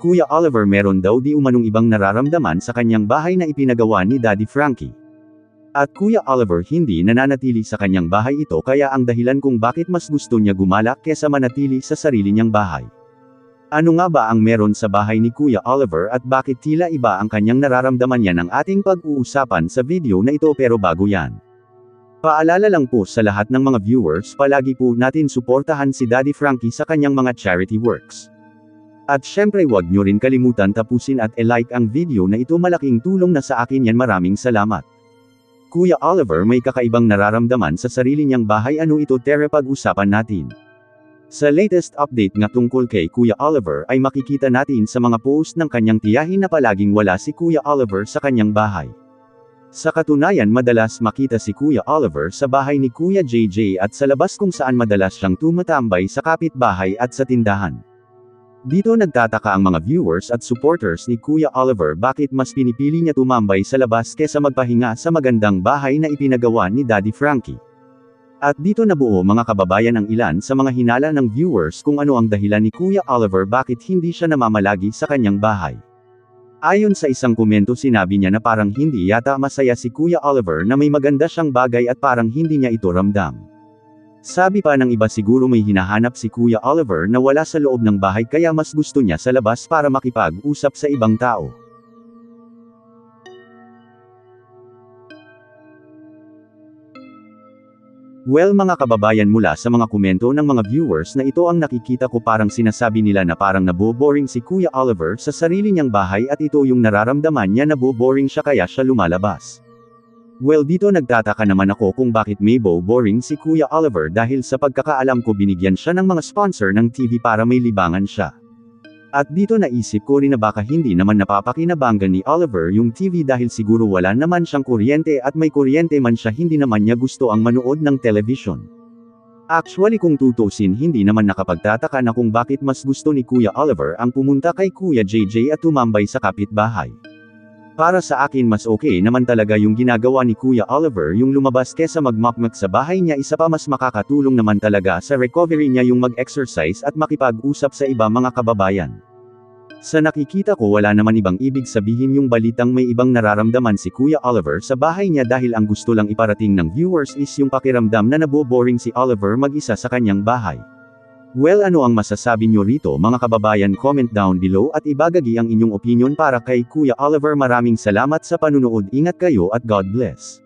Kuya Oliver meron daw di umanong ibang nararamdaman sa kanyang bahay na ipinagawa ni Daddy Frankie. At Kuya Oliver hindi nananatili sa kanyang bahay ito kaya ang dahilan kung bakit mas gusto niya gumala kesa manatili sa sarili niyang bahay. Ano nga ba ang meron sa bahay ni Kuya Oliver at bakit tila iba ang kanyang nararamdaman yan ang ating pag-uusapan sa video na ito pero bago yan. Paalala lang po sa lahat ng mga viewers palagi po natin suportahan si Daddy Frankie sa kanyang mga charity works. At syempre wag nyo rin kalimutan tapusin at i-like ang video na ito malaking tulong na sa akin yan maraming salamat. Kuya Oliver may kakaibang nararamdaman sa sarili niyang bahay ano ito tara pag-usapan natin. Sa latest update nga tungkol kay Kuya Oliver ay makikita natin sa mga post ng kanyang tiyahin na palaging wala si Kuya Oliver sa kanyang bahay. Sa katunayan madalas makita si Kuya Oliver sa bahay ni Kuya JJ at sa labas kung saan madalas siyang tumatambay sa kapitbahay at sa tindahan. Dito nagtataka ang mga viewers at supporters ni Kuya Oliver bakit mas pinipili niya tumambay sa labas kesa magpahinga sa magandang bahay na ipinagawa ni Daddy Frankie. At dito nabuo mga kababayan ang ilan sa mga hinala ng viewers kung ano ang dahilan ni Kuya Oliver bakit hindi siya namamalagi sa kanyang bahay. Ayon sa isang komento sinabi niya na parang hindi yata masaya si Kuya Oliver na may maganda siyang bagay at parang hindi niya ito ramdam. Sabi pa ng iba siguro may hinahanap si Kuya Oliver na wala sa loob ng bahay kaya mas gusto niya sa labas para makipag-usap sa ibang tao. Well mga kababayan mula sa mga komento ng mga viewers na ito ang nakikita ko parang sinasabi nila na parang naboboring si Kuya Oliver sa sarili niyang bahay at ito yung nararamdaman niya naboboring siya kaya siya lumalabas. Well dito nagtataka naman ako kung bakit may boring si Kuya Oliver dahil sa pagkakaalam ko binigyan siya ng mga sponsor ng TV para may libangan siya. At dito naisip ko rin na baka hindi naman napapakinabangan ni Oliver yung TV dahil siguro wala naman siyang kuryente at may kuryente man siya hindi naman niya gusto ang manood ng television. Actually kung tutusin hindi naman nakapagtataka na kung bakit mas gusto ni Kuya Oliver ang pumunta kay Kuya JJ at tumambay sa kapitbahay. Para sa akin mas okay naman talaga yung ginagawa ni Kuya Oliver yung lumabas kesa magmakmak sa bahay niya isa pa mas makakatulong naman talaga sa recovery niya yung mag-exercise at makipag-usap sa iba mga kababayan. Sa nakikita ko wala naman ibang ibig sabihin yung balitang may ibang nararamdaman si Kuya Oliver sa bahay niya dahil ang gusto lang iparating ng viewers is yung pakiramdam na naboboring si Oliver mag-isa sa kanyang bahay. Well ano ang masasabi nyo rito mga kababayan comment down below at ibagagi ang inyong opinion para kay Kuya Oliver maraming salamat sa panunood ingat kayo at God bless.